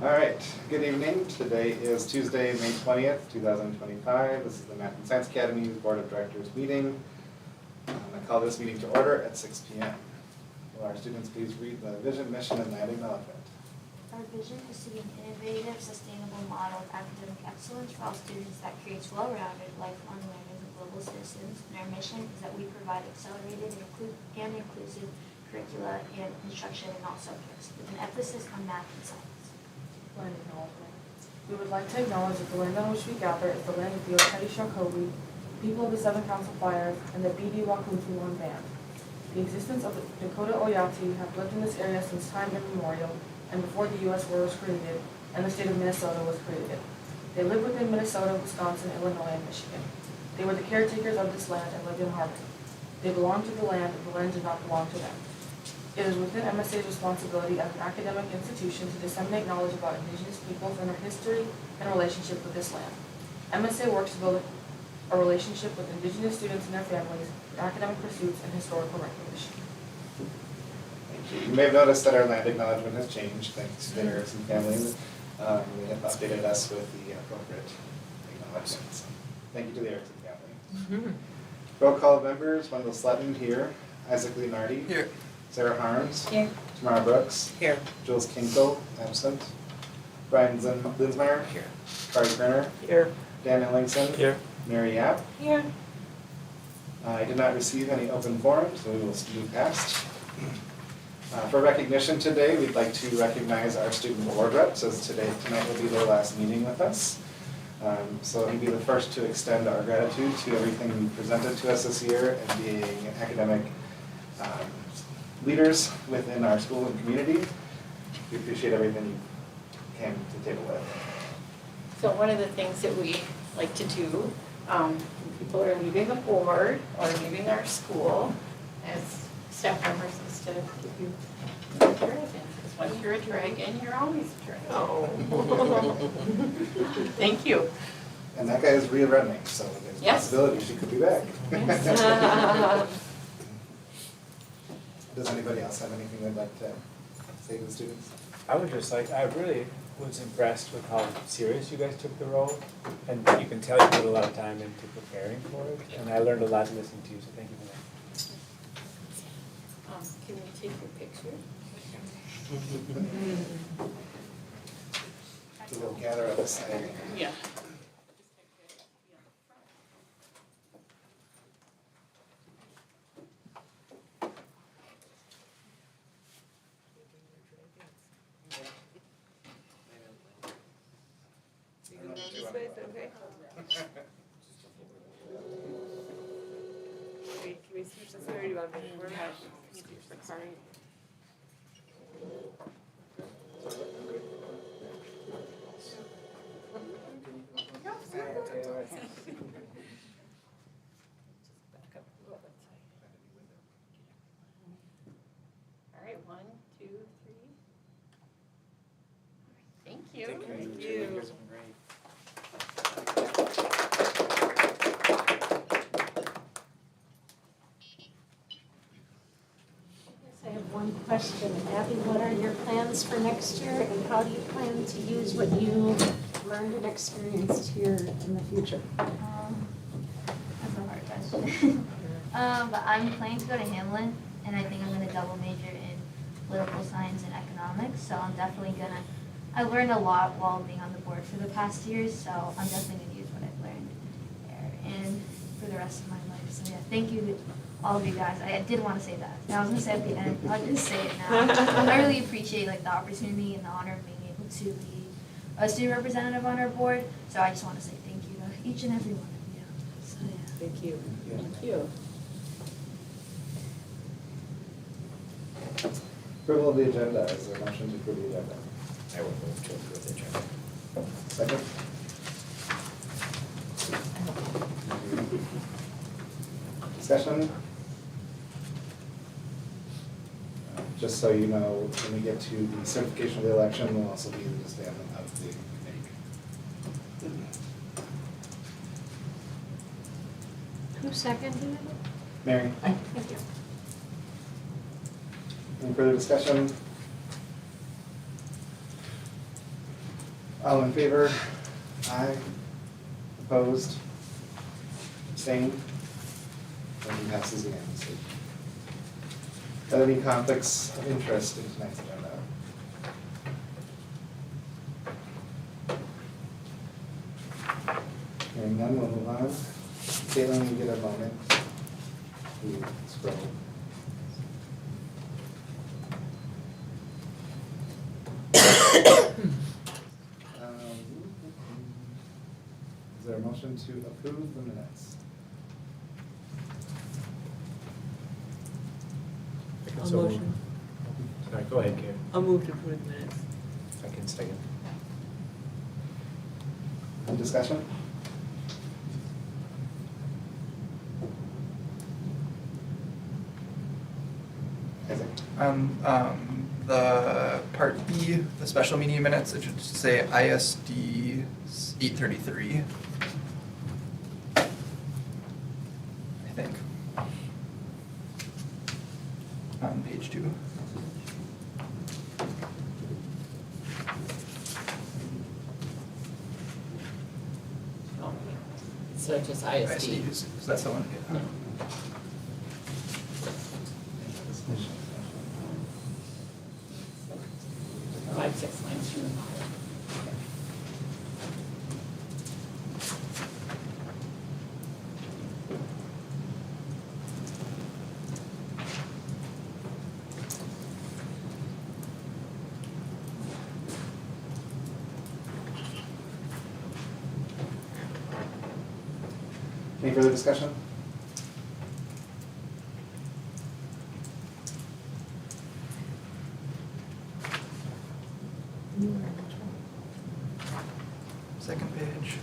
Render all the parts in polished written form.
All right, good evening. Today is Tuesday, May 20th, 2025. This is the Math and Science Academy's Board of Directors meeting. I call this meeting to order at 6 p.m. Will our students please read the vision, mission, and land acknowledgement? Our vision is to be an innovative, sustainable model of academic excellence for all students that creates well-rounded, lifelong learners and global citizens. And our mission is that we provide accelerated and inclusive curricula and instruction in all subjects, with an emphasis on math and science. Land acknowledgement. We would like to acknowledge that the land on which we gather is the land of the Oketi Shokobi, people of the Seven Council Fires, and the BD Wakutuwan Band. The existence of the Dakota Oyati have lived in this area since time immemorial, and before the U.S. war was created, and the state of Minnesota was created. They lived within Minnesota, Wisconsin, Illinois, and Michigan. They were the caretakers of this land and lived in harmony. They belonged to the land, and the land did not belong to them. It is within MSA's responsibility as an academic institution to disseminate knowledge about Indigenous peoples and their history and relationship with this land. MSA works to build a relationship with Indigenous students and their families, their academic pursuits, and historical recognition. Thank you. You may have noticed that our land acknowledgement has changed thanks to the Erickson family. They have updated us with the appropriate acknowledgements. Thank you to the Erickson family. Roll call of members: Wendell Sletton here, Isaac Leonardi Here. Sarah Harms Here. Tamara Brooks Here. Jules Kinkel, absent. Brian Linsmeyer Here. Kari Kerner, Here. Dan Ellingson, Here. Mary Yap. Here. I did not receive any open forums, so we will move past. For recognition today, we'd like to recognize our student board reps, as tonight will be their last meeting with us. So let me be the first to extend our gratitude to everything you presented to us this year and being academic leaders within our school and community. We appreciate everything you came to the table with. So one of the things that we like to do, when people are leaving the board or leaving our school as staff members, is to give you a dragon. Because once you're a dragon, you're always a dragon. Oh. Thank you. And that guy is Rhea Rednick, so there's a Yes. possibility she could be back. Yes. Does anybody else have anything they'd like to say to the students? I really was impressed with how serious you guys took the role, and you can tell you put a lot of time into preparing for it, and I learned a lot listening to you, so thank you for that. Can we take your picture? We'll gather at the side. Yeah. Can we switch this way, or do you want me to work? Sorry. All right, 1, 2, 3. Thank you. Thank you. I have one question. Abby, what are your plans for next year, and how do you plan to use what you learned and experienced here in the future? That's a hard question. But I'm planning to go to Hamlin, and I think I'm going to double major in political science and economics. So I'm definitely I learned a lot while being on the board for the past years, so I'm definitely going to use what I've learned there and for the rest of my life. So yeah, thank you to all of you guys. I did want to say that. I was going to say at the end, I'll just say it now. I really appreciate the opportunity and the honor of being able to be a student representative on our board. So I just want to say thank you to each and every one of you. So yeah. Thank you. Thank you. Approval of the agenda. Is there a motion to approve the agenda? I will move to approve the agenda. Second? Discussion? Just so you know, when we get to the certification of the election, will also be the disbandment of the committee. Who seconded it? Mary, Thank you. any further discussion? All in favor? Aye. Opposed? Abstained? Motion passes unanimously. Are there any conflicts of interest in tonight's agenda? Hearing none, we'll move on. Caitlin, you get a moment to scroll. Is there a motion to approve the minutes? I can I'll so move. motion. Sorry, go ahead, Karen. I'll move to approve the minutes. I can second. Any discussion? Isaac? The part B, the special meeting minutes, it should say ISD 833. I think. On page 2. So just ISD. ISDs, so that's the one. Yeah. Five, 6 lines from the bottom. Any further discussion? Second page.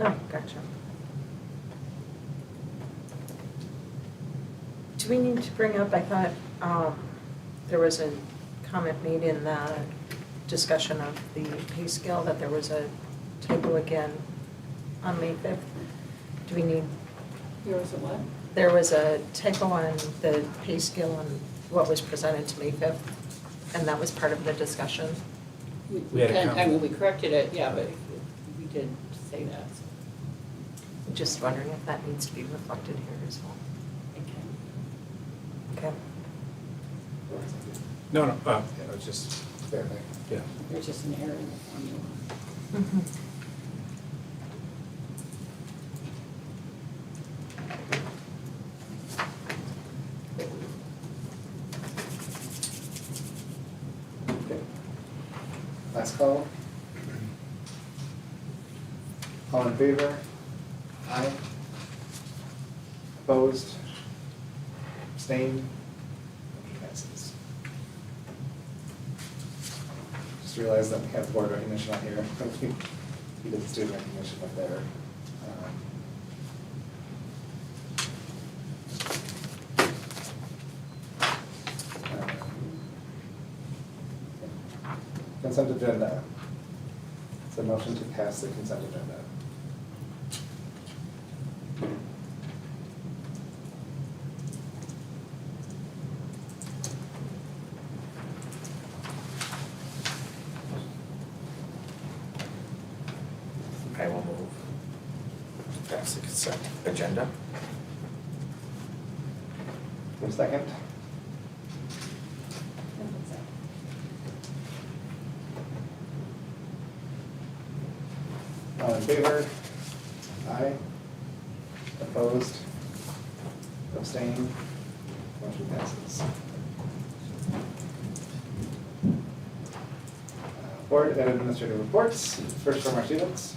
Oh, gotcha. Do we need to bring up, I thought, there was a comment made in the discussion of the pay scale that there was a typo again on May 5th. Do we need, There was a what? there was a typo on the pay scale on what was presented to May 5th, and that was part of the discussion. We had a can- I comment. mean, we corrected it, yeah, but we did say that, so. Just wondering if that needs to be reflected here as well. Okay. Okay. No, no, it was just, Verify. yeah. There's just an error in the formula. Mm-hmm. Okay. Last call. All in favor? Aye. Opposed? Abstained? Motion passes. Just realized that we have board recognition on here. We did student recognition up there. Consent agenda. It's a motion to pass the consent agenda. I will move. Pass the consent agenda. For a second. All in favor? Aye. Opposed? Abstained? Motion passes. Board and administrative reports, first from our students.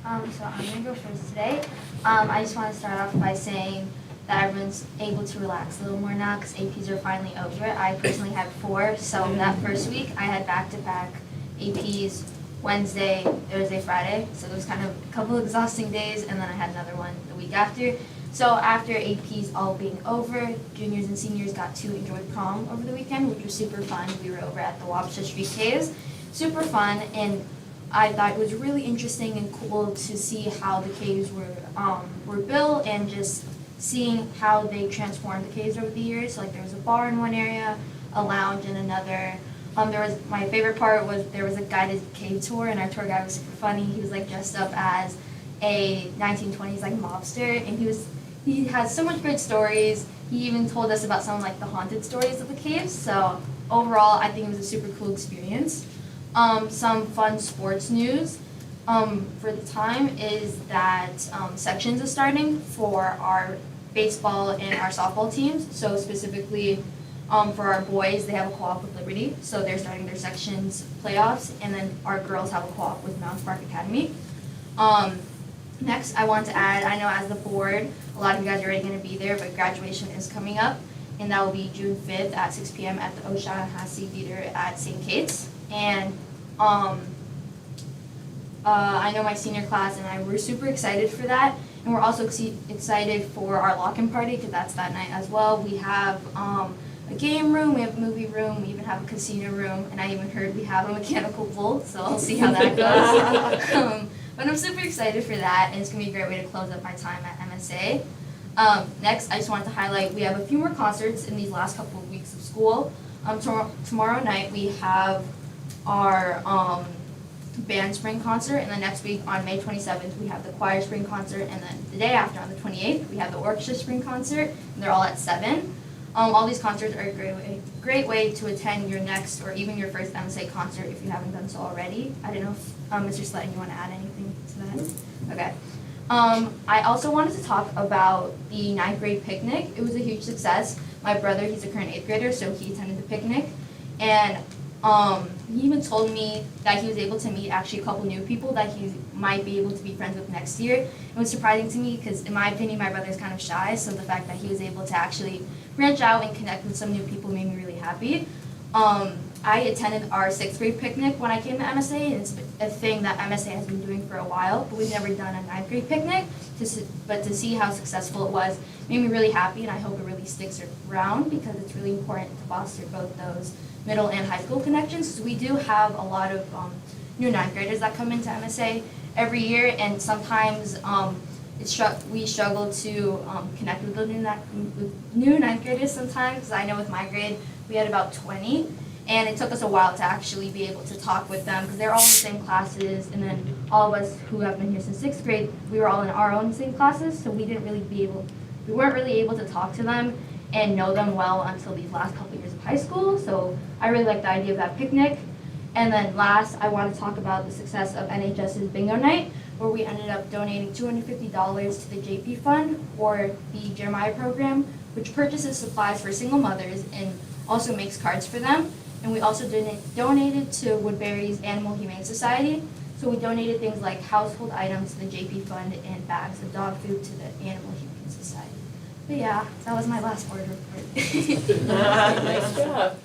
So I'm gonna go first today. I just wanna start off by saying that everyone's able to relax a little more now because APs are finally over. I personally had 4, so that first week I had back-to-back APs Wednesday, Thursday, Friday. So it was kind of a couple exhausting days, and then I had another one the week after. So after APs all being over, juniors and seniors got to enjoy prom over the weekend, which was super fun. We were over at the Wabasha Street Caves. Super fun, and I thought it was really interesting and cool to see how the caves were built and just seeing how they transformed the caves over the years. Like there was a bar in one area, a lounge in another, There was, my favorite part was there was a guided cave tour, and our tour guide was super funny. He was like dressed up as a 1920s like mobster, and he has so much great stories. He even told us about some like the haunted stories of the caves. So overall, I think it was a super cool experience. Some fun sports news for the time is that sections are starting for our baseball and our softball teams. So specifically for our boys, they have a co-op with Liberty, so they're starting their sections playoffs, and then our girls have a co-op with Mount Park Academy. Next, I want to add, I know as the board, a lot of you guys are already going to be there, but graduation is coming up, and that will be June 5th at 6 p.m. at the O'Shaughnessy Theater at St. Kate's. And I know my senior class and I were super excited for that, and we're also excited for our lock-in party because that's that night as well. We have a game room, we have a movie room, we even have a casino room, and I even heard we have a mechanical bull, so I'll see how that goes. But I'm super excited for that, and it's going to be a great way to close up my time at MSA. Next, I just wanted to highlight, we have a few more concerts in these last couple of weeks of school. Tomorrow night we have our band spring concert, and then next week on May 27th we have the choir spring concert, and then the day after on the 28th we have the orchestra spring concert, and they're all at 7. All these concerts are a great way to attend your next or even your first MSA concert if you haven't done so already. I don't know if Mr. Sletton, you want to add anything to that? Okay. I also wanted to talk about the 9th grade picnic. It was a huge success. My brother, he's a current 8th grader, so he attended the picnic, and he even told me that he was able to meet actually a couple new people that he might be able to be friends with next year. It was surprising to me because in my opinion my brother's kind of shy, so the fact that he was able to actually branch out and connect with some new people made me really happy. I attended our 6th grade picnic when I came to MSA, and it's a thing that MSA has been doing for a while, but we've never done a 9th grade picnic, but to see how successful it was made me really happy, and I hope it really sticks around because it's really important to foster both those middle and high school connections. So we do have a lot of new 9th graders that come into MSA every year, and sometimes we struggle to connect with the new 9th graders sometimes, because I know with my grade we had about 20, and it took us a while to actually be able to talk with them because they're all in the same classes, and then all of us who have been here since 6th grade, we were all in our own same classes, so we weren't really able to talk to them and know them well until these last couple of years of high school. So I really like the idea of that picnic. And then last, I want to talk about the success of NHS's bingo night, where we ended up donating $250 to the JP Fund or the Jeremiah program, which purchases supplies for single mothers and also makes cards for them. And we also donated to Woodbury's Animal Humane Society. So we donated things like household items to the JP Fund and bags of dog food to the Animal Humane Society. But yeah, that was my last board report. Nice job.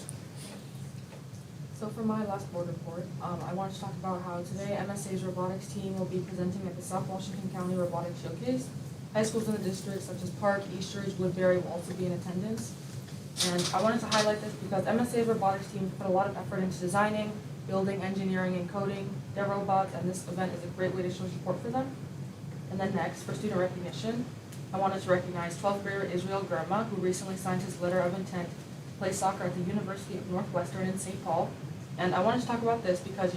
So for my last board report, I wanted to talk about how today MSA's robotics team will be presenting at the South Washington County Robotics Showcase. High schools in the district such as Park, Eastridge, Woodbury will also be in attendance. And I wanted to highlight this because MSA's robotics team put a lot of effort into designing, building, engineering, and coding their robots, and this event is a great way to show support for them. And then next, for student recognition, I wanted to recognize 12th grader Israel Germa, who recently signed his letter of intent to play soccer at the University of Northwestern in St. Paul. And I wanted to talk about this because,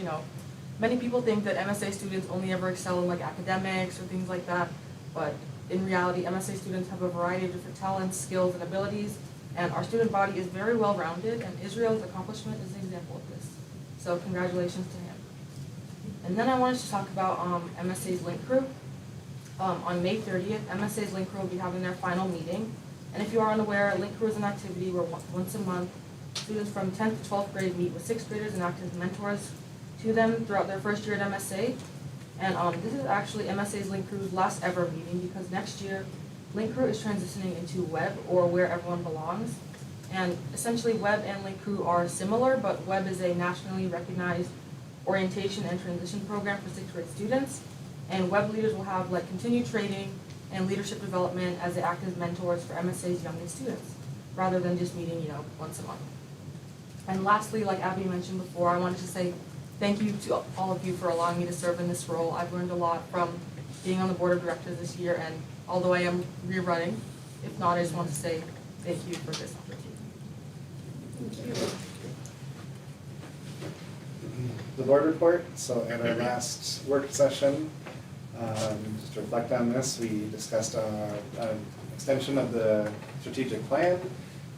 many people think that MSA students only ever excel in like academics or things like that, but in reality, MSA students have a variety of different talents, skills, and abilities, and our student body is very well-rounded, and Israel's accomplishment is an example of this. So congratulations to him. And then I wanted to talk about MSA's Link Crew. On May 30th, MSA's Link Crew will be having their final meeting. And if you are unaware, Link Crew is an activity where once a month, students from 10th to 12th grade meet with 6th graders and act as mentors to them throughout their first year at MSA. And this is actually MSA's Link Crew's last ever meeting because next year, Link Crew is transitioning into Web, or Where Everyone Belongs. And essentially, Web and Link Crew are similar, but Web is a nationally recognized orientation and transition program for 6th grade students. And Web leaders will have continued training and leadership development as they act as mentors for MSA's youngest students, rather than just meeting, once a month. And lastly, like Abby mentioned before, I wanted to say thank you to all of you for allowing me to serve in this role. I've learned a lot from being on the board of directors this year, and although I am rerunning, if not, I just want to say thank you for this opportunity. Thank you. the board report. So at our last work session, just to reflect on this, we discussed an extension of the strategic plan.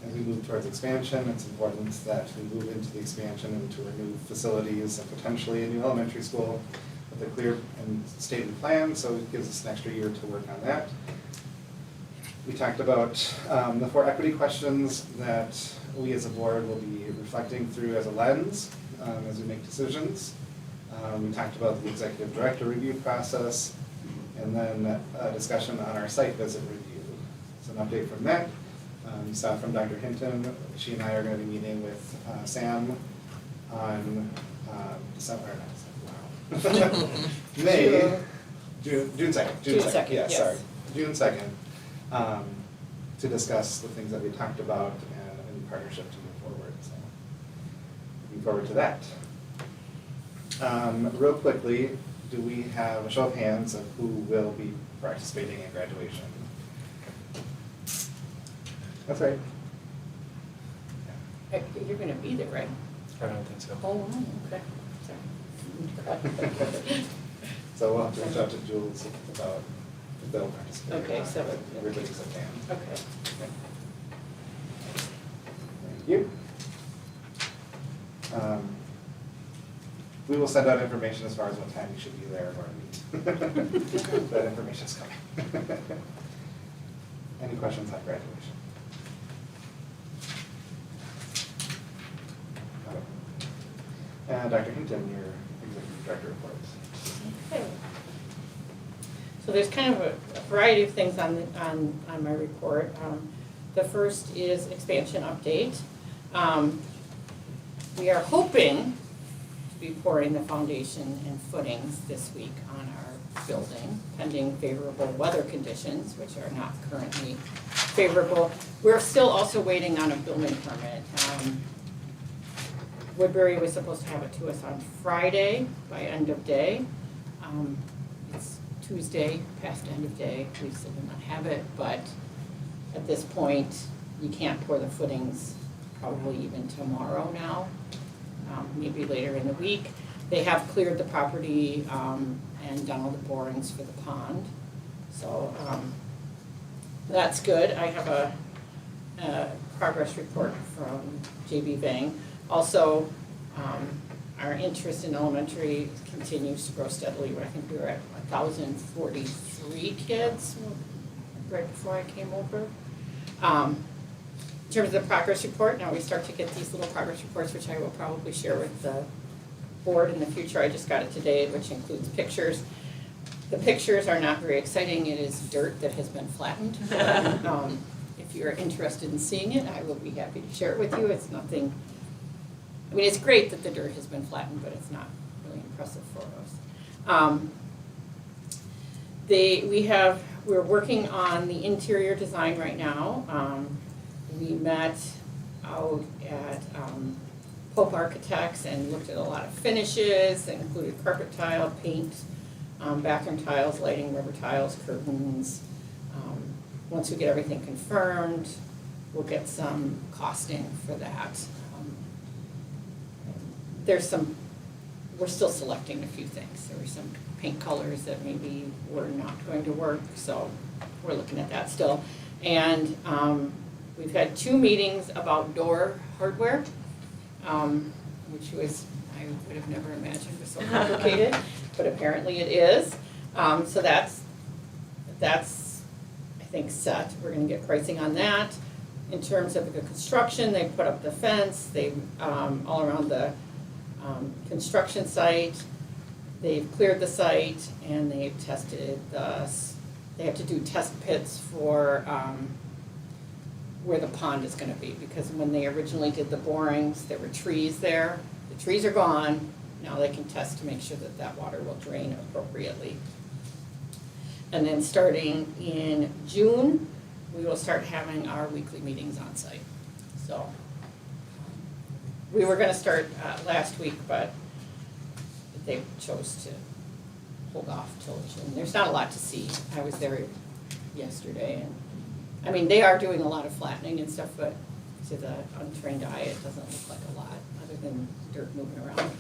As we move towards expansion, it's important that we move into the expansion into our new facilities and potentially a new elementary school with a clear and stated plan, so it gives us an extra year to work on that. We talked about the 4 equity questions that we as a board will be reflecting through as a lens as we make decisions. We talked about the executive director review process, and then a discussion on our site visit review. So an update from that. You saw from Dr. Hinton, she and I are going to be meeting with Sam on December, not December, wow. May, June 2nd. June 2nd, Yeah, yes. sorry. June 2nd, to discuss the things that we talked about and in partnership to move forward. So looking forward to that. Real quickly, do we have a show of hands of who will be participating in graduation? That's right. You're gonna be there, right? I don't think so. Oh, okay, sorry. So we'll have to reach out to Jules about if they'll participate. or Okay, not, so- but everybody's a fan. Okay. Thank you. We will send out information as far as what time you should be there or meet. That information's coming. Any questions on graduation? Okay. Dr. Hinton, your executive director reports. Okay. So there's kind of a variety of things on my report. The first is expansion update. We are hoping to be pouring the foundation and footings this week on our building, pending favorable weather conditions, which are not currently favorable. We're still also waiting on a building permit. Woodbury was supposed to have it to us on Friday by end of day. It's Tuesday, past end of day, we still do not have it, but at this point, you can't pour the footings probably even tomorrow now, maybe later in the week. They have cleared the property and done all the borings for the pond, so that's good. I have a progress report from JB Vang. Also, our interest in elementary continues to grow steadily. I think we were at 1,043 kids right before I came over. In terms of the progress report, now we start to get these little progress reports, which I will probably share with the board in the future. I just got it today, which includes pictures. The pictures are not very exciting. It is dirt that has been flattened. If you're interested in seeing it, I will be happy to share it with you. It's nothing, I mean, it's great that the dirt has been flattened, but it's not really impressive photos. We're working on the interior design right now. We met out at Pope Architects and looked at a lot of finishes that included carpet tile, paint, bathroom tiles, lighting, rubber tiles, curtains. Once we get everything confirmed, we'll get some costing for that. We're still selecting a few things. There were some paint colors that maybe were not going to work, so we're looking at that still. And we've had 2 meetings about door hardware, which I would have never imagined was so complicated, but apparently it is. So that's I think set. We're gonna get pricing on that. In terms of the construction, they put up the fence, they all around the construction site. They've cleared the site and they've tested they have to do test pits for where the pond is gonna be, because when they originally did the borings, there were trees there. The trees are gone, now they can test to make sure that that water will drain appropriately. And then starting in June, we will start having our weekly meetings on site. So we were gonna start last week, but they chose to hold off till June. There's not a lot to see. I was there yesterday, and I mean, they are doing a lot of flattening and stuff, but to the untrained eye, it doesn't look like a lot, other than dirt moving around.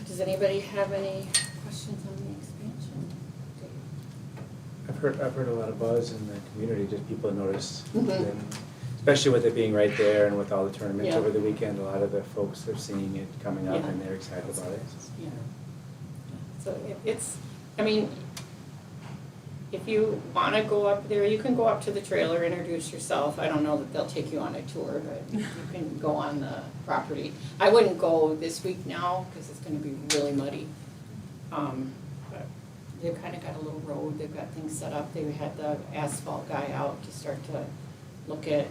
Does anybody have any questions on the expansion? I've heard a lot of buzz in the community, just people notice, Mhm. and especially with it being right there and with all the tournaments Yeah. over the weekend, a lot of the folks are seeing it coming up Yeah. and they're excited about it. Yeah. So it's, I mean, if you wanna go up there, you can go up to the trailer, introduce yourself. I don't know that they'll take you on a tour, but you can go on the property. I wouldn't go this week now, cause it's gonna be really muddy. But they've kinda got a little road, they've got things set up. They had the asphalt guy out to start to look at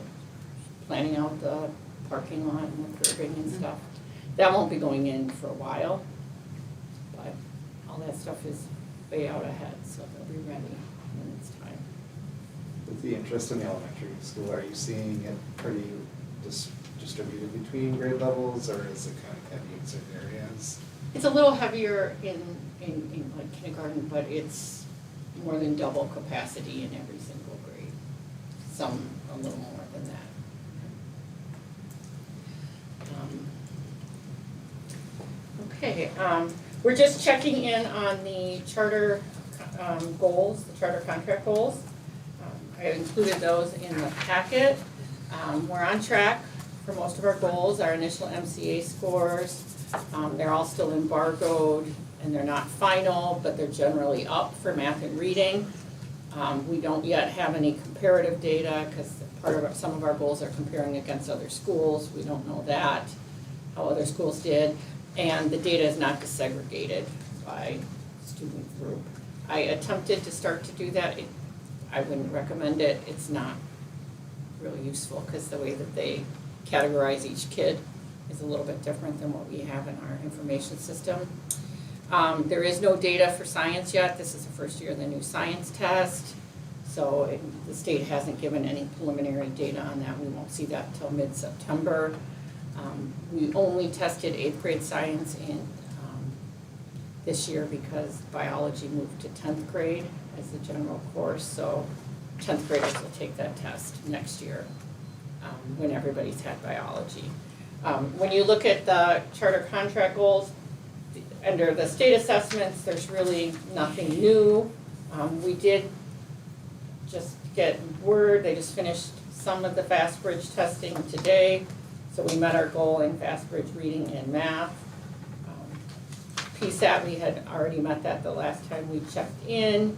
planning out the parking lot and the curbing and stuff. That won't be going in for a while, but all that stuff is way out ahead, so they'll be ready when it's time. With the interest in the elementary school, are you seeing it pretty distributed between grade levels, or is it kind of heavy in certain areas? It's a little heavier in like kindergarten, but it's more than double capacity in every single grade. Some a little more than that. Okay, we're just checking in on the charter goals, the charter contract goals. I included those in the packet. We're on track for most of our goals, our initial MCA scores. They're all still embargoed and they're not final, but they're generally up for math and reading. We don't yet have any comparative data because some of our goals are comparing against other schools. We don't know that, how other schools did. And the data is not disaggregated by student group. I attempted to start to do that. I wouldn't recommend it. It's not really useful because the way that they categorize each kid is a little bit different than what we have in our information system. There is no data for science yet. This is the first year of the new science test. So the state hasn't given any preliminary data on that. We won't see that until mid-September. We only tested 8th grade science in this year because biology moved to 10th grade as the general course. So 10th graders will take that test next year when everybody's had biology. When you look at the charter contract goals, under the state assessments, there's really nothing new. We did just get word, they just finished some of the Fast Bridge testing today. So we met our goal in Fast Bridge reading and math. PSAT, we had already met that the last time we checked in.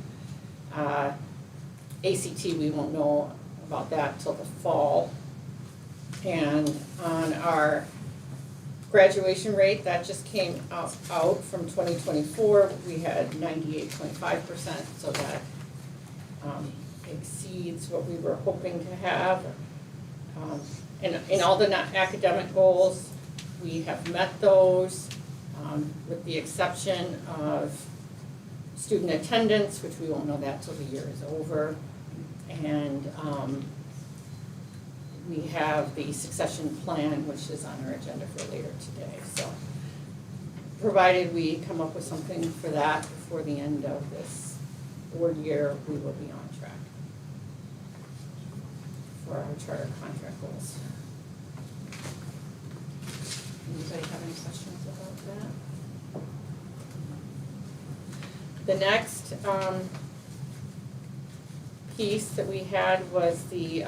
ACT, we won't know about that till the fall. And on our graduation rate, that just came out from 2024. We had 98.5%, so that exceeds what we were hoping to have. In all the academic goals, we have met those, with the exception of student attendance, which we won't know that till the year is over. And we have the succession plan, which is on our agenda for later today. So provided we come up with something for that before the end of this board year, we will be on track for our charter contract goals. Anybody have any questions about that? The next piece that we had was the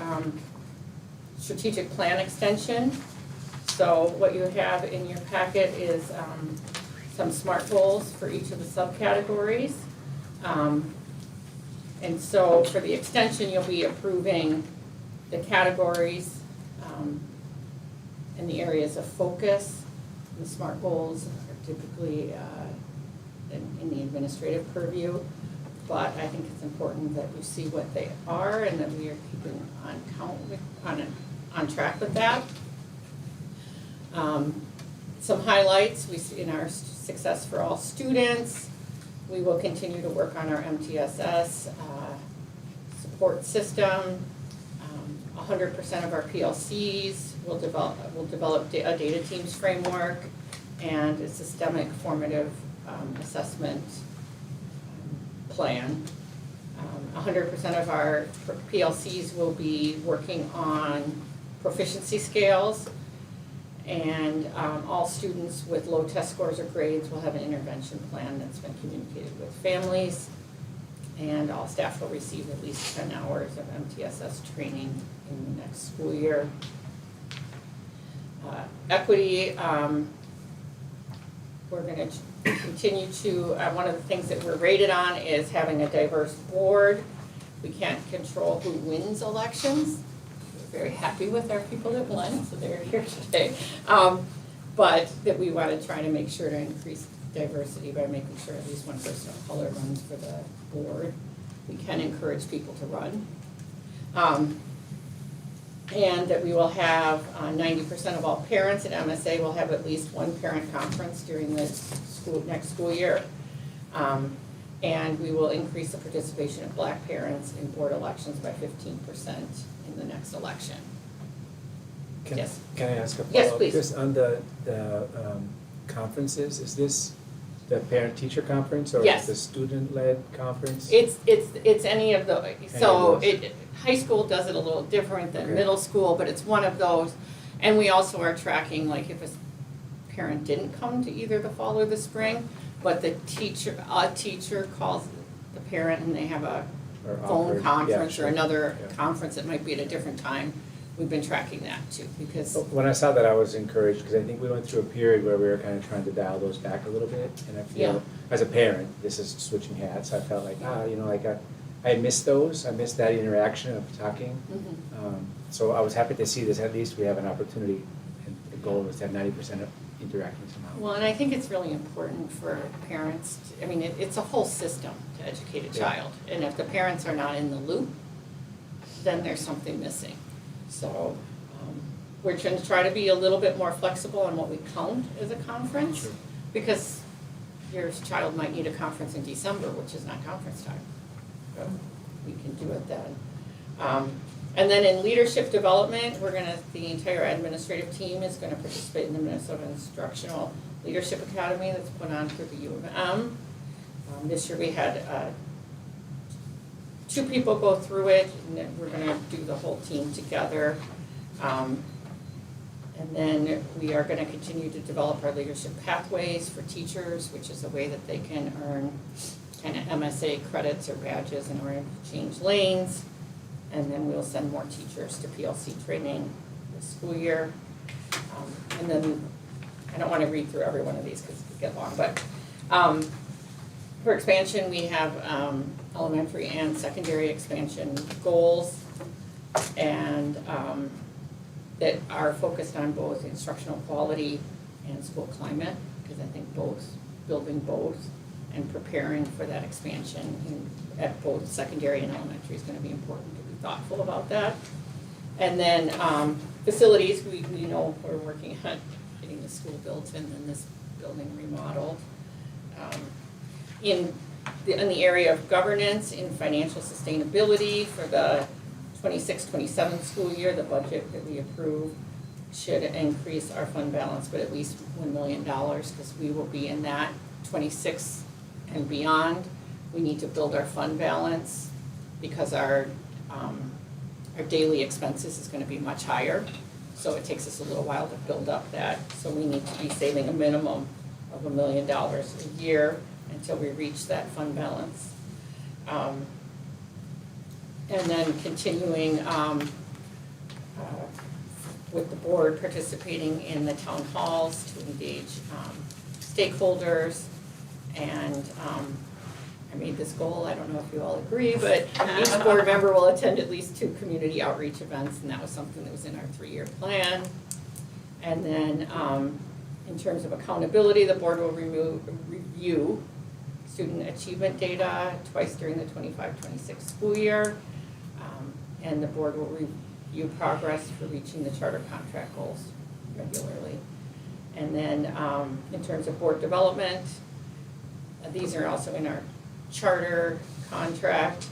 strategic plan extension. So what you have in your packet is some SMART goals for each of the subcategories. And so for the extension, you'll be approving the categories and the areas of focus. The SMART goals are typically in the administrative purview, but I think it's important that you see what they are and that we are keeping on track with that. Some highlights we see in our success for all students. We will continue to work on our MTSS support system. 100% of our PLCs will develop a data teams framework and a systemic formative assessment plan. 100% of our PLCs will be working on proficiency scales, And all students with low test scores or grades will have an intervention plan that's been communicated with families. And all staff will receive at least 10 hours of MTSS training in the next school year. Equity, we're going to continue to, one of the things that we're rated on is having a diverse board. We can't control who wins elections. We're very happy with our people that won, so they're here today. But that we want to try to make sure to increase diversity by making sure at least one person of color runs for the board. We can encourage people to run. And that we will have 90% of all parents at MSA will have at least one parent conference during the next school year. And we will increase the participation of Black parents in board elections by 15% in the next election. Yes. Can I ask a follow-up? Yes, please. Just on the conferences, is this the parent-teacher conference or Yes. is it the student-led conference? It's any of the, so of those. high school does it a little different than Okay. middle school, but it's one of those. And we also are tracking, like if a parent didn't come to either the fall or the spring, but a teacher calls the parent and they have a Or phone offered? Yeah, conference or sure. another Yeah. conference that might be at a different time. We've been tracking that too, because, When I saw that, I was encouraged, because I think we went through a period where we were kind of trying to dial those back a little bit, and I Yeah. feel, as a parent, this is switching hats, I felt like, I missed those, I missed that interaction of talking. So I was happy to see this, at least we have an opportunity, and the goal was to have 90% of interacting somehow. well, and I think it's really important for parents, it's a whole system to educate a Yeah. child. And if the parents are not in the loop, then there's something missing. So, we're trying to try to be a little bit more flexible on what we count as a conference. Sure. Because your child might need a conference in December, which is not conference time. So we can do it then. And then in leadership development, the entire administrative team is gonna participate in the Minnesota Instructional Leadership Academy that's put on through the U of M. This year we had 2 people go through it, and then we're gonna do the whole team together. And then we are gonna continue to develop our leadership pathways for teachers, which is a way that they can earn kind of MSA credits or badges in order to change lanes. And then we'll send more teachers to PLC training this school year. And then, I don't wanna read through every one of these because it could get long, but for expansion, we have elementary and secondary expansion goals. And that are focused on both instructional quality and school climate, because I think building both and preparing for that expansion at both secondary and elementary is gonna be important to be thoughtful about that. And then facilities, we know we're working on getting the school built and then this building remodeled. In the area of governance, in financial sustainability for the 26-27 school year, the budget that we approve should increase our fund balance, but at least $1 million, because we will be in that 26 and beyond. We need to build our fund balance because our daily expenses is gonna be much higher. So it takes us a little while to build up that. So we need to be saving a minimum of $1 million a year until we reach that fund balance. And then continuing with the board participating in the town halls to engage stakeholders. And I made this goal, I don't know if you all agree, but each board member will attend at least 2 community outreach events, and that was something that was in our 3-year plan. And then in terms of accountability, the board will review student achievement data twice during the 25-26 school year. And the board will review progress for reaching the charter contract goals regularly. And then in terms of board development, these are also in our charter contract.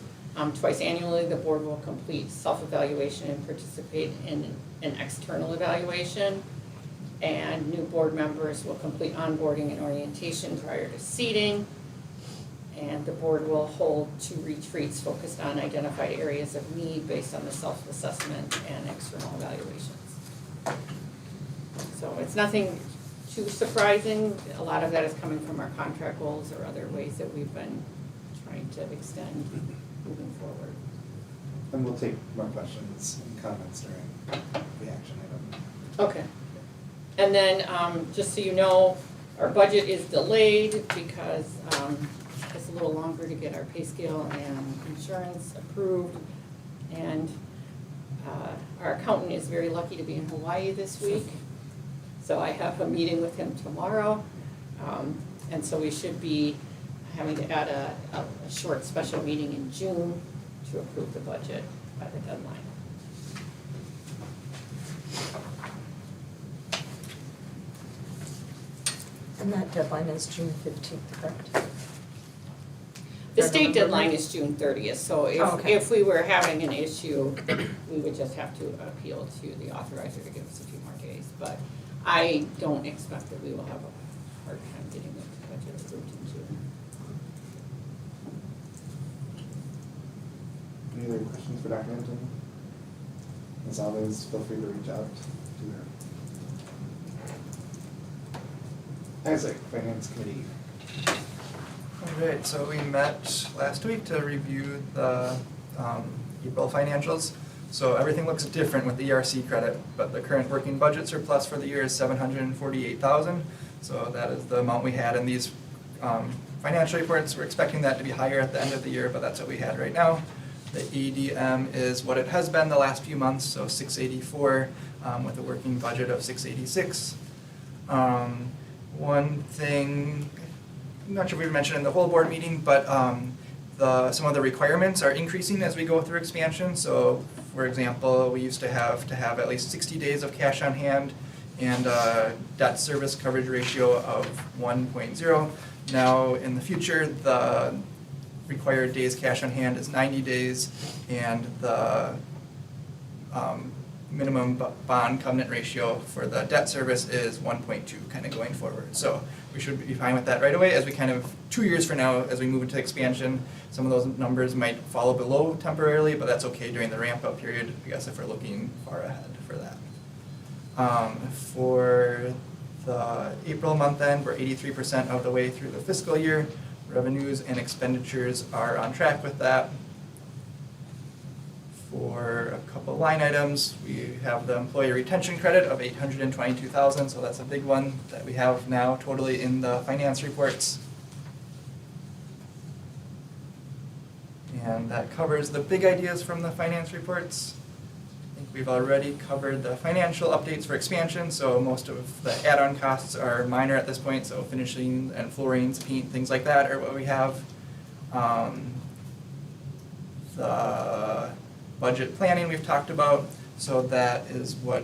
Twice annually, the board will complete self-evaluation and participate in an external evaluation. And new board members will complete onboarding and orientation prior to seating. And the board will hold 2 retreats focused on identified areas of need based on the self-assessment and external evaluations. So it's nothing too surprising. A lot of that is coming from our contract goals or other ways that we've been trying to extend moving forward. And we'll take more questions and comments during the action item. Okay. And then, just so you know, our budget is delayed because it's a little longer to get our pay scale and insurance approved. And our accountant is very lucky to be in Hawaii this week. So I have a meeting with him tomorrow. And so we should be having to add a short special meeting in June to approve the budget by the deadline. And that deadline is June 15th, correct? The state deadline is June 30th, so Oh, okay. if we were having an issue, we would just have to appeal to the authorizer to give us a few more days. But I don't expect that we will have a hard time getting the budget approved in June. Any other questions for Dr. Hinton? As always, feel free to reach out to her. Isaac, Finance Committee. All right, so we met last week to review the April financials. So everything looks different with the ERC credit, but the current working budget surplus for the year is $748,000. So that is the amount we had in these financial reports. We're expecting that to be higher at the end of the year, but that's what we had right now. The ADM is what it has been the last few months, so 684 with a working budget of 686. One thing, I'm not sure if we mentioned in the whole board meeting, but some of the requirements are increasing as we go through expansion. So, for example, we used to have at least 60 days of cash on hand and a debt service coverage ratio of 1.0. Now, in the future, the required days cash on hand is 90 days, and the minimum bond covenant ratio for the debt service is 1.2 kind of going forward. So we should be fine with that right away as we kind of, 2 years from now, as we move into expansion, some of those numbers might fall below temporarily, but that's okay during the ramp up period, I guess, if we're looking far ahead for that. For the April month end, we're 83% of the way through the fiscal year. Revenues and expenditures are on track with that. For a couple line items, we have the employee retention credit of $822,000, so that's a big one that we have now totally in the finance reports. And that covers the big ideas from the finance reports. I think we've already covered the financial updates for expansion, so most of the add-on costs are minor at this point, so finishing and floorings, paint, things like that are what we have. The budget planning we've talked about, so that is what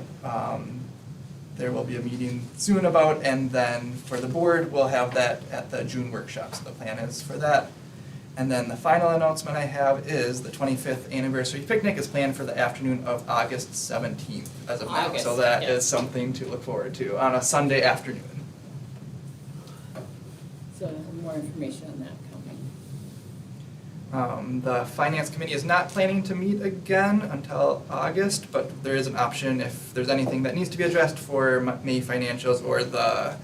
there will be a meeting soon about, and then for the board, we'll have that at the June workshop, so the plan is for that. And then the final announcement I have is the 25th anniversary picnic is planned for the afternoon of August 17th as of now, so that is something to look forward to on a Sunday afternoon. So more information on that coming. The Finance Committee is not planning to meet again until August, but there is an option if there's anything that needs to be addressed for May financials or the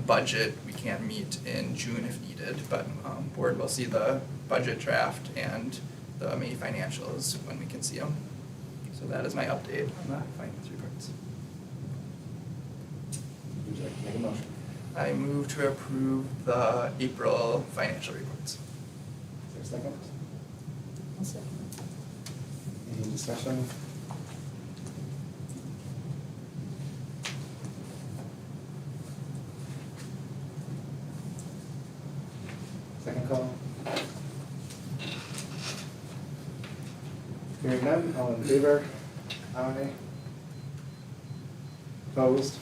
budget, we can meet in June if needed, but board will see the budget draft and the May financials when we can see them. So that is my update on the finance reports. Would you like to make a motion? I move to approve the April financial reports. Is there a second? I'll second. Any discussion? Second call? Hearing none, all in favor? Aye. Opposed?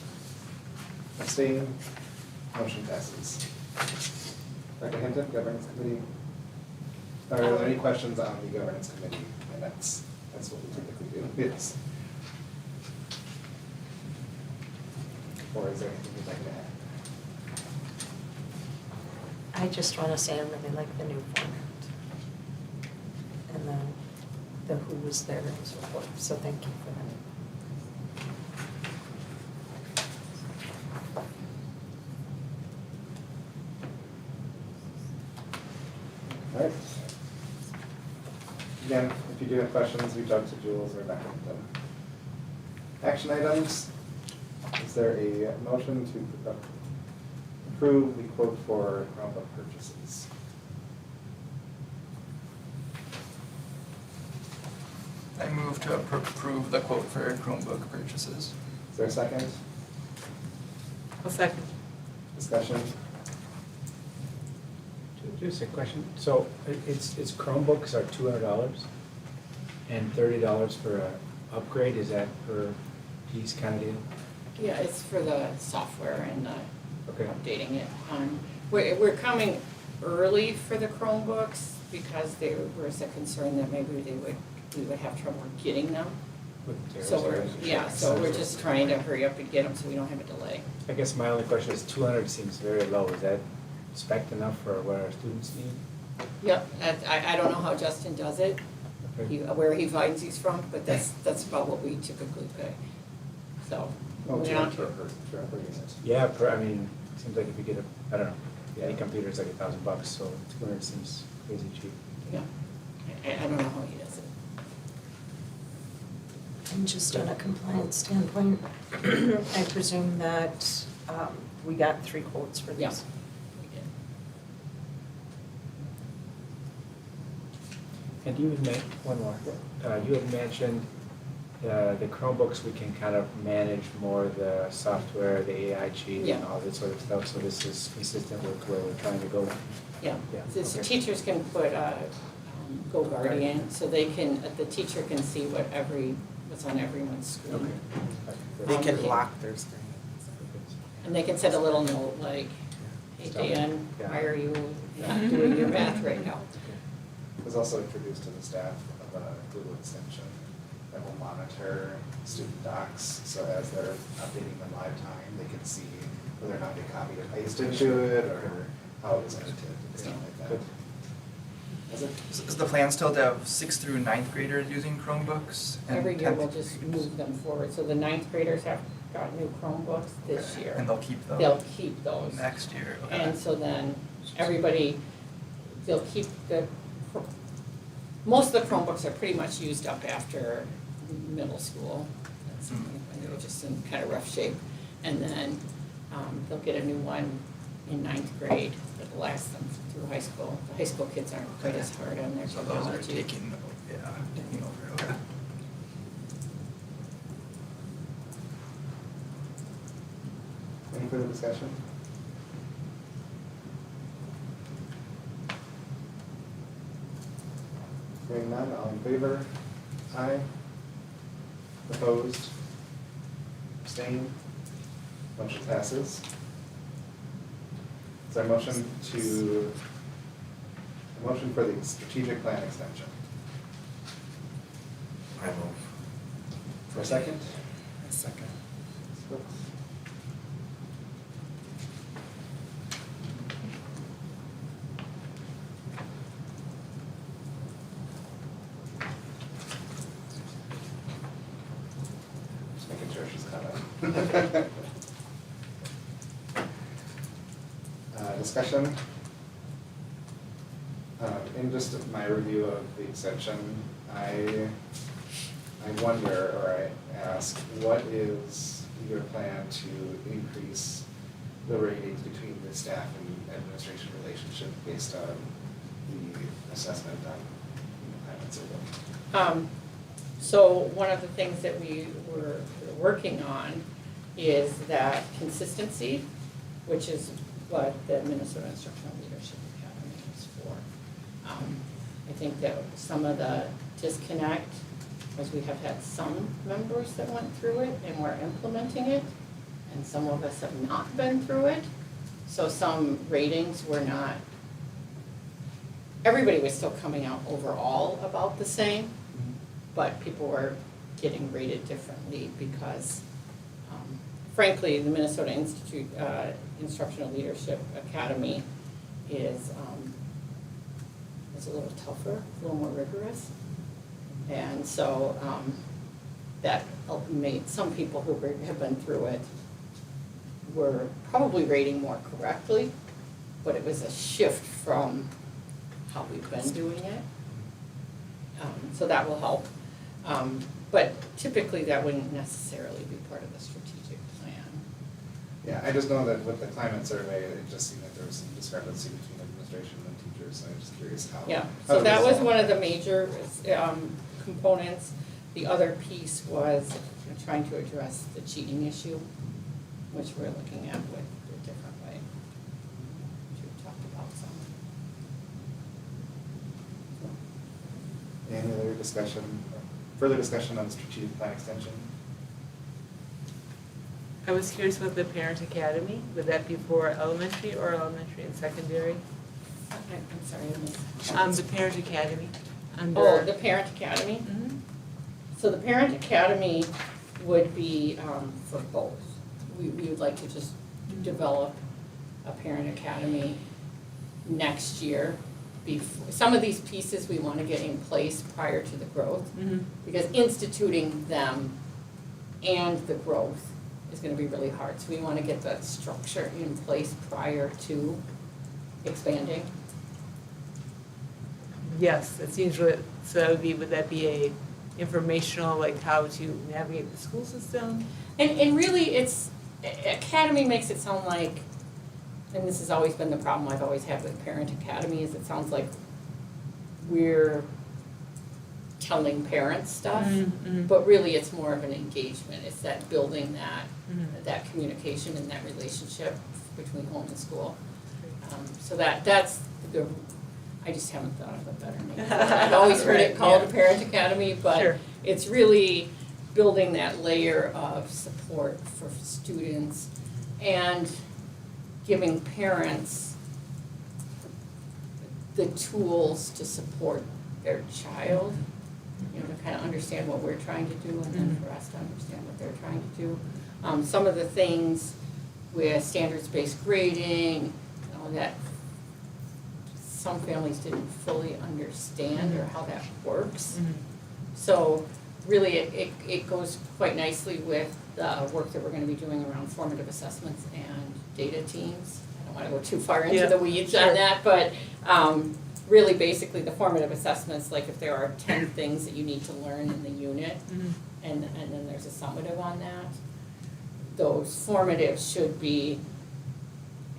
Abstained? Motion passes. Dr. Hinton, Governance Committee? Are there any questions on the Governance Committee? And that's what we typically do, yes. Or is there anything you'd like to add? I just want to say I really like the new format. And the who was there and so forth, so thank you for that. do have questions, reach out to Jules or Becca. Action items. Is there a motion to approve the quote for Chromebook purchases? I move to approve the quote for Chromebook purchases. Is there a second? I'll second. Discussion? Just a question, so it's Chromebooks are $200 and $30 for a upgrade, is that per piece kind of deal? Yeah, it's for the software and Okay. updating it. We're coming early for the Chromebooks because there was a concern that maybe we would have trouble getting them. With So tariffs? so we're just trying to hurry up and get them so we don't have a delay. I guess my only question is 200 seems very low, is that spec enough for what our students need? Yep, I don't know how Justin does it, Okay. where he finds these from, but that's about what we typically pay. So, Oh, we're 200 not, per unit. Yeah, I mean, seems like if you get I don't know, any computer is like $1,000, so 200 seems crazy cheap. yeah, I don't know how he does it. And just on a compliance standpoint, I presume that we got 3 quotes for these. Yeah. We did. And you had one more, you had mentioned the Chromebooks, we can kind of manage more the software, the AI cheat and Yeah. all this sort of stuff, so this is consistent with where we're trying to go. Yeah, Yeah, the okay. teachers can put Go Guardian, so the teacher can see what's on everyone's Okay. screen. They can Okay. lock their screen. And they can send a little note like, hey Stop. Dan, Yeah. why are you not doing your math right now? It was also introduced to the staff of a Google extension that will monitor student docs, so as they're updating them live time, they can see whether or not they copied and pasted to it, or how it was edited, and stuff like that. Good. Is it? Is the plan still to have 6th through 9th graders using Chromebooks? and Every year 10th we'll just graders? move them forward, so the 9th graders have got new Chromebooks this year. And they'll keep them? They'll keep those. Next year, okay. And so then they'll keep most of the Chromebooks are pretty much used up after middle school. That's when they were just in kind of rough shape. And then they'll get a new one in 9th grade that'll last them through high school. The high school kids aren't quite as hard on their So those are technology. taking over, okay. Any further discussion? Hearing none, all in favor? Aye. Opposed? Abstained? Motion passes. Is there a motion for the strategic plan extension? I move. For a second? A second. Brooks? Just making sure she's caught up. Discussion. In just my review of the extension, I wonder, or I ask, what is your plan to increase the ratings between the staff and administration relationship based on the assessment on pilot survey? So one of the things that we were working on is that consistency, which is what the Minnesota Instructional Leadership Academy is for. I think that some of the disconnect was we have had some members that went through it and were implementing it, and some of us have not been through it. So some ratings were not, everybody was still coming out overall about the same, but people were getting rated differently because frankly, the Minnesota Institute Instructional Leadership Academy is a little tougher, a little more rigorous. And so that made some people who have been through it were probably rating more correctly, but it was a shift from how we've been doing it. So that will help. But typically that wouldn't necessarily be part of the strategic plan. Yeah, I just know that with the climate survey, it just seemed like there was some discrepancy between administration and teachers, so I'm just curious how. Yeah, how so to that was resolve one of the that. major components. The other piece was trying to address the cheating issue, which we're looking at with a different way, which we've talked about some. Any other discussion, further discussion on the strategic plan extension? I was curious about the parent academy. Would that be for elementary or elementary and secondary? Okay, I'm sorry, I missed. The parent academy under. Oh, the parent academy? Mhm. So the parent academy would be for both. We would like to just develop a parent academy next year. Some of these pieces we want to get in place prior to the growth, Mhm. because instituting them and the growth is going to be really hard. So we want to get that structure in place prior to expanding. Yes, it seems really, so that would be, would that be a informational, like how to navigate the school system? And really, academy makes it sound like, and this has always been the problem I've always had with parent academy, is it sounds like we're telling parents stuff, Mhm. but really it's more of an engagement. It's that building Mhm. that communication and that relationship between home and school. So that's the, I just haven't thought of a better name for it. I've always heard it Right, called a yeah. parent academy, but Sure. it's really building that layer of support for students and giving parents the tools to support their child, to kind of understand what we're trying to do and then for us to understand what they're trying to do. Some of the things with standards-based grading, that some families didn't fully understand or how that works. Mhm. So really, it goes quite nicely with the work that we're gonna be doing around formative assessments and data teams. I don't wanna go too far into Yeah, the weeds sure. on that, but really basically the formative assessments, like if there are 10 things that you need to learn in the unit, Mhm. and then there's a summative on that, those formatives should be,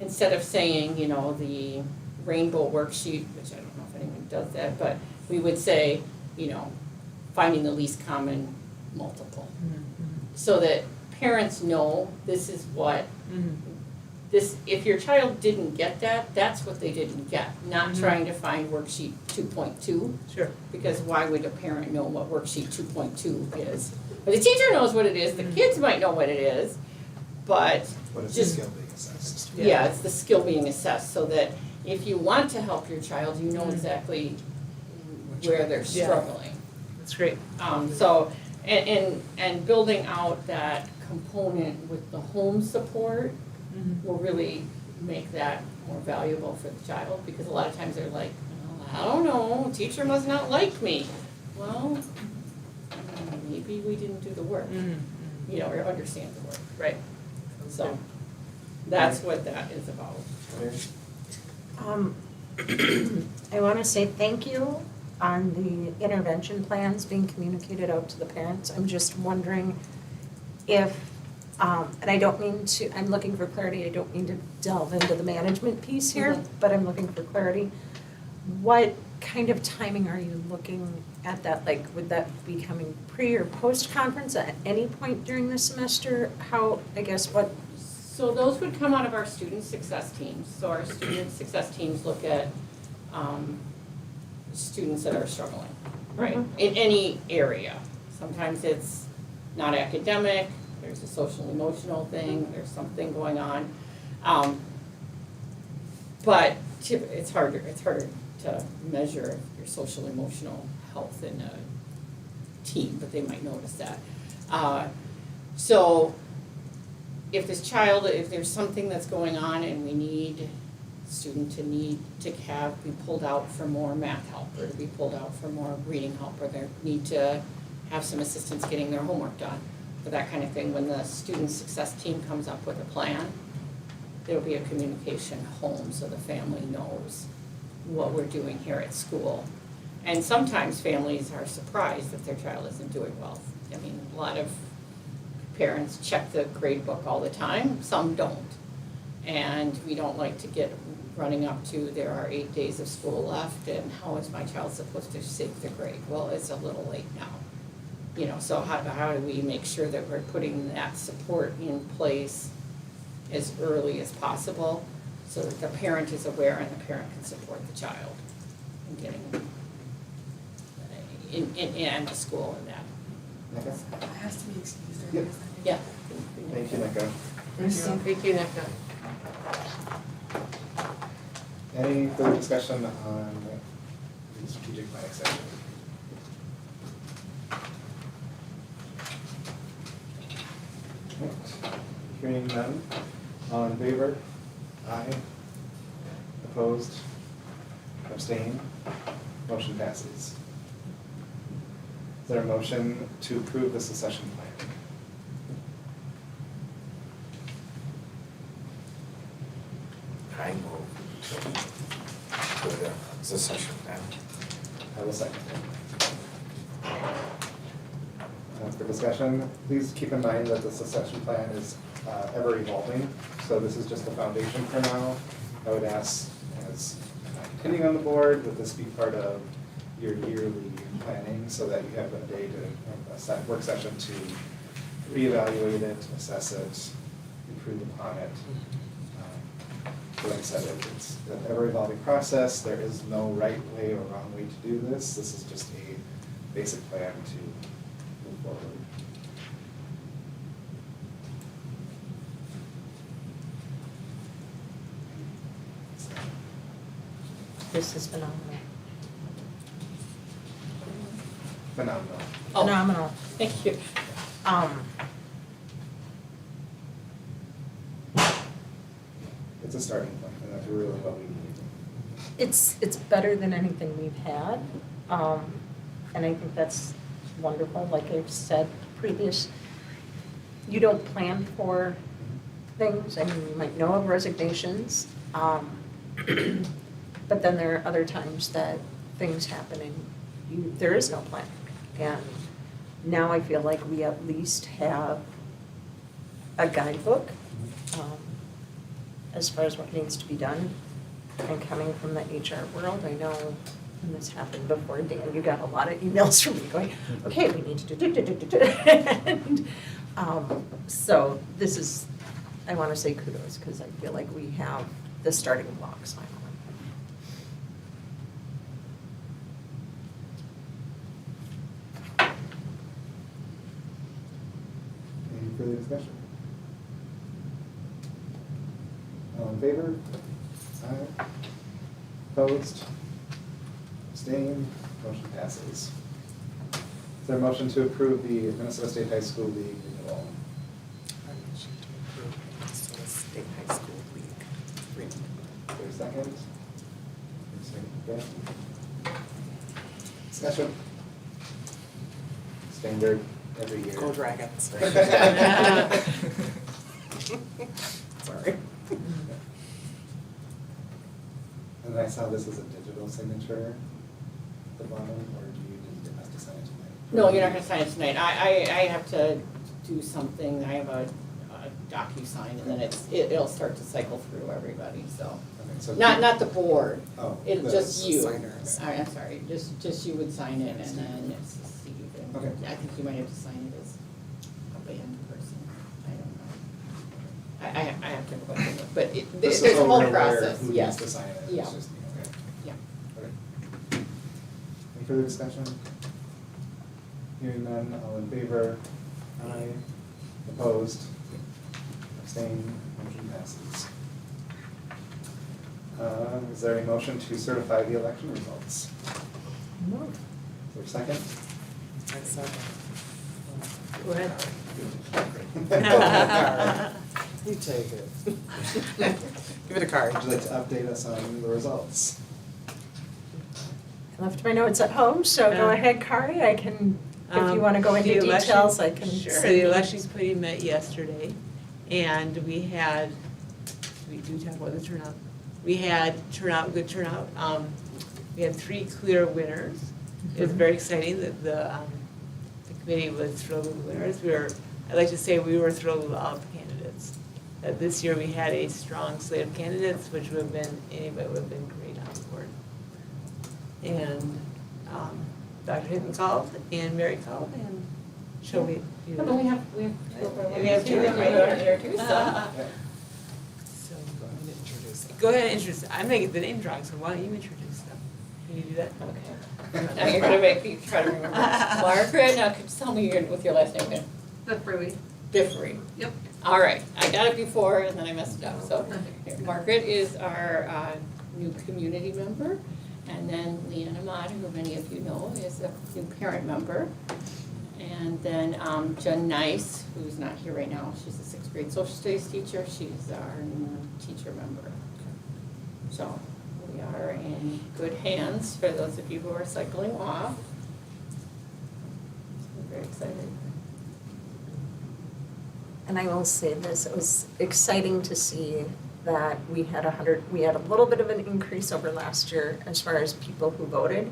instead of saying, the rainbow worksheet, which I don't know if anyone does that, but we would say, finding the least common multiple. Mhm. So that parents know this is what, Mhm. if your child didn't get that, that's what they didn't get. Not Mhm. trying to find worksheet 2.2, Sure. because why would a parent know what worksheet 2.2 is? But the teacher knows what it is, the kids might know what it is, but What is the just, skill being assessed? yeah, it's the skill being assessed, so that if you want to help your child, you know exactly where they're Yeah. struggling. That's great. So, and building out that component with the home support Mhm. will really make that more valuable for the child, because a lot of times they're like, I don't know, teacher must not like me. Well, maybe we didn't do the work, Mhm. Mhm. or understand the work. Right. So, that's what that is about. I want to say thank you on the intervention plans being communicated out to the parents. I'm just wondering if, and I don't mean to, I'm looking for clarity, I don't mean to delve into the management piece here, Mhm. but I'm looking for clarity. What kind of timing are you looking at that? Like, would that be coming pre or post-conference at any point during the semester? How, I guess, what? So those would come out of our student success teams. So our student success teams look at students that are struggling, right? Mhm. In any area. Sometimes it's not academic, there's a social emotional thing, there's something going on. But it's harder to measure your social emotional health in a team, but they might notice that. So if there's something that's going on and we need student to be pulled out for more math help, or to be pulled out for more reading help, or they need to have some assistance getting their homework done, or that kind of thing. When the student success team comes up with a plan, there'll be a communication home so the family knows what we're doing here at school. And sometimes families are surprised that their child isn't doing well. I mean, a lot of parents check the grade book all the time, some don't. And we don't like to get running up to, there are 8 days of school left, and how is my child supposed to save the grade? Well, it's a little late now. You know, so how do we make sure that we're putting that support in place as early as possible, so that the parent is aware and the parent can support the child in getting and to school and that. Nika? It has to be excused. Yep. Yeah. Thank you, Nika. Thank you, Nika. Any further discussion on the strategic planning session? Right. Hearing none, all in favor? Aye. Opposed? Abstained? Motion passes. Is there a motion to approve the succession plan? I move to the succession plan. I will second it. For discussion, please keep in mind that the succession plan is ever evolving, so this is just the foundation for now. I would ask, as continuing on the board, would this be part of your yearly planning so that you have a day to, a work session to reevaluate it, assess it, improve upon it. Like I said, it's an ever-evolving process. There is no right way or wrong way to do this. This is just a basic plan to move forward. This is phenomenal. Phenomenal. Oh. Phenomenal. Thank you. It's a starting point, and that's really what we need. It's better than anything we've had, and I think that's wonderful. Like I've said previous, you don't plan for things. I mean, you might know of resignations, but then there are other times that things happen and there is no plan. And now I feel like we at least have a guidebook as far as what needs to be done. And coming from the HR world, I know when this happened before, Dan, you got a lot of emails from me going, okay, we need to do. And, so this is, I want to say kudos, because I feel like we have the starting blocks finally. Any further discussion? All in favor? Aye. Opposed? Abstained? Motion passes. Is there a motion to approve the Minnesota State High School League renewal? I motion to approve Minnesota State High School League renewal. Is there a second? Okay. Discussion? Standard every year. Go Dragons. Sorry. And I saw this as a digital signature at the bottom, or do you need us to sign it tonight? No, you're not gonna sign it tonight. I have to do something. I have a DocuSign, and then it'll start to cycle through everybody, so. Okay, so Not the board. Oh, It'll the just you. signers. I'm sorry, just you would sign it, and then it's Steve. And Okay. I think you might have to sign it as a band person. I don't know. I have to go back and look, but This there's is a whole over where process, who yes. needs to sign it, Yeah. it's just, okay. Yeah. Okay. Any further discussion? Hearing none, all in favor? Aye. Opposed? Abstained? Motion passes. Is there a motion to certify the election results? Move. Is there a second? I second. Go ahead. You take it. Give it a card. Would you like to update us on the results? I left my notes at home, so go ahead, Kari, I can, if you want to go into The election- details, I can. Sure, send the you- elections committee met yesterday, and we do talk about the turnout. We had good turnout. We had 3 clear winners. It was very exciting that the committee was thrilled with the winners. I'd like to say we were thrilled with all the candidates. That this year we had a strong slate of candidates, which anybody would have been great on the board. And Dr. Hinton called, and Mary called, and shall we do No, that? but we have two of our We have two of them right right here. here too, so. So, go ahead and introduce, I'm gonna get the name wrong, so why don't you introduce them? Can you do that? Okay. Now you're gonna make me try to remember. Margaret, now could you tell me with your last name again? Differy. Yep. All right, I got it before and then I messed it up, so here, Margaret is our new community member. And then Leanna Ahmad, who many of you know, is a new parent member. And then Jen Nice, who's not here right now, she's a sixth grade social studies teacher, she's our new teacher member. So we are in good hands for those of you who are cycling off. So we're very excited. And I will say this, it was exciting to see that we had a little bit of an increase over last year as far as people who voted.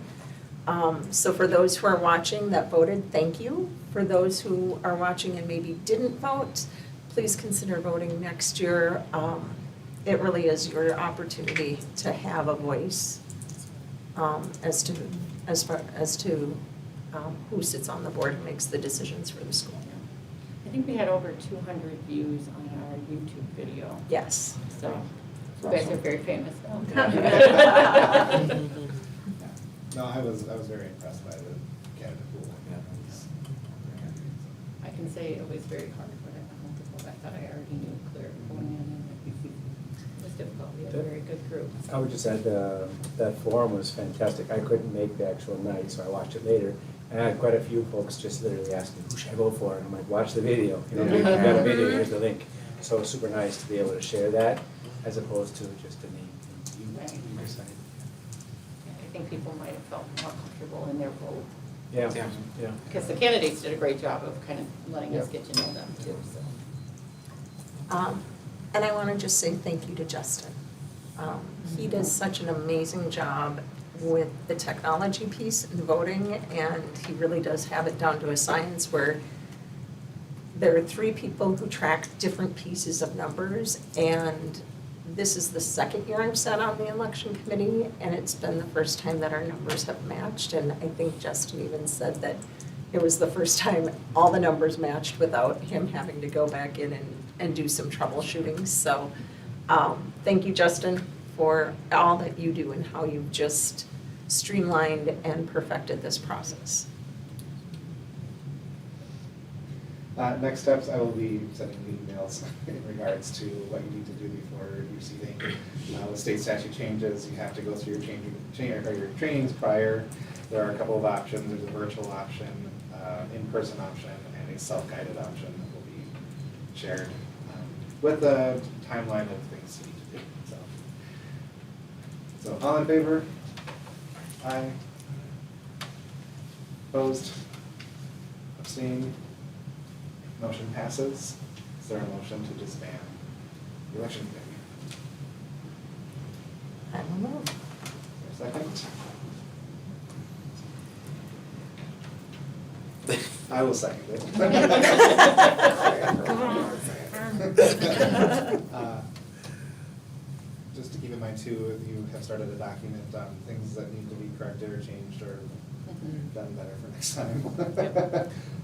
So for those who are watching that voted, thank you. For those who are watching and maybe didn't vote, please consider voting next year. It really is your opportunity to have a voice as to who sits on the board and makes the decisions for the school. I think we had over 200 views on our YouTube video, Yes. so you guys are very famous now. No, I was very impressed by the candidate pool. I can say it was very hard when I went home to vote. I thought I already knew clear going in. It was difficult. We had a very good group. I would just add, that forum was fantastic. I couldn't make the actual night, so I watched it later. And I had quite a few folks just literally asking, who should I vote for? And I'm like, watch the video. You know, we got a video, here's the link. So it was super nice to be able to share that as opposed to just a name. You decided. I think people might have felt more comfortable in their vote. Yeah, Yeah. yeah. Because the candidates did a great job of kind of letting us Yep. get to know them too, so. And I want to just say thank you to Justin. He does such an amazing job with the technology piece and voting, and he really does have it down to a science where there are 3 people who track different pieces of numbers, and this is the second year I've sat on the election committee, and it's been the first time that our numbers have matched, and I think Justin even said that it was the first time all the numbers matched without him having to go back in and do some troubleshooting. So thank you, Justin, for all that you do and how you've just streamlined and perfected this process. Next steps, I will be sending you emails in regards to what you need to do before your seating. The state statute changes, you have to go through your trainings prior. There are a couple of options, there's a virtual option, in-person option, and a self-guided option that will be shared with a timeline of things you need to do, so. So all in favor? Aye. Opposed? Abstained? Motion passes. Is there a motion to disband the election committee? I don't know. Is there a second? I will second it. Just to keep in mind too, if you have started a document, things that need to be corrected or changed or done better for next time.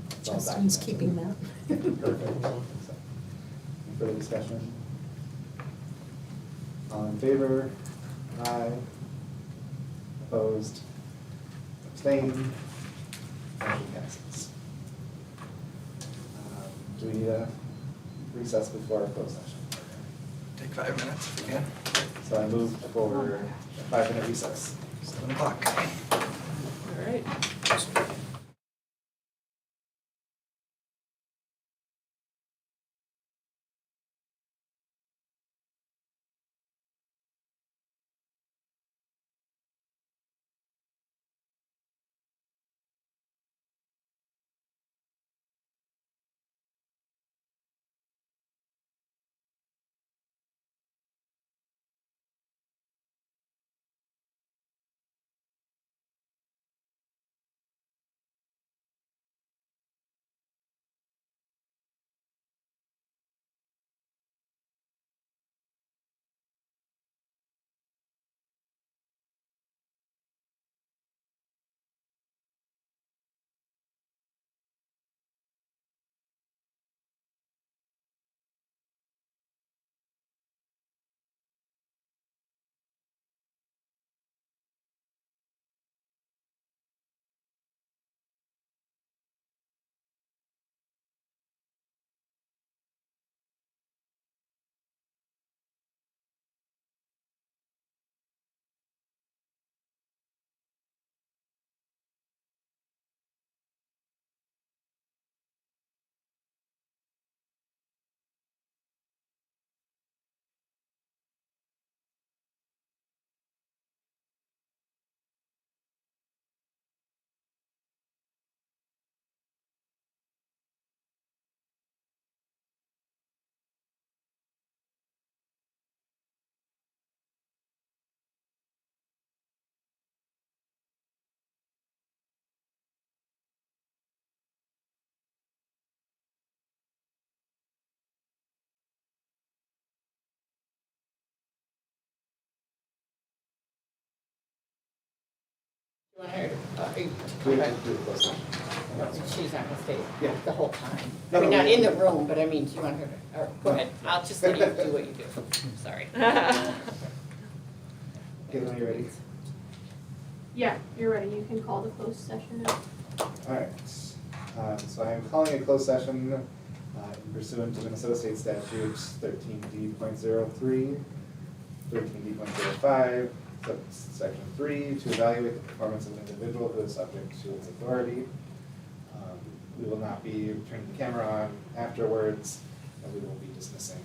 It's all Justin's documented. keeping that. Perfect. So, any further discussion? All in favor? Aye. Opposed? Abstained? Motion passes. Do we need a recess before our closed session? Take 5 minutes if you can. So I move for a 5-minute recess. 7 o'clock. All right. Want her, to We come back? have to do a closed session. She's not gonna stay Yeah. the whole time. No, I mean, no, not we- in the room, but I mean, do you want her to, or, go ahead, I'll just let you do what you do, sorry. Okay, when you're ready. Yeah, you're ready. You can call the closed session now. All right, so I am calling a closed session pursuant to Minnesota State Statutes 13D.03, 13D.05, Section 3, to evaluate the performance of an individual who is subject to its authority. We will not be turning the camera on afterwards, and we will be dismissing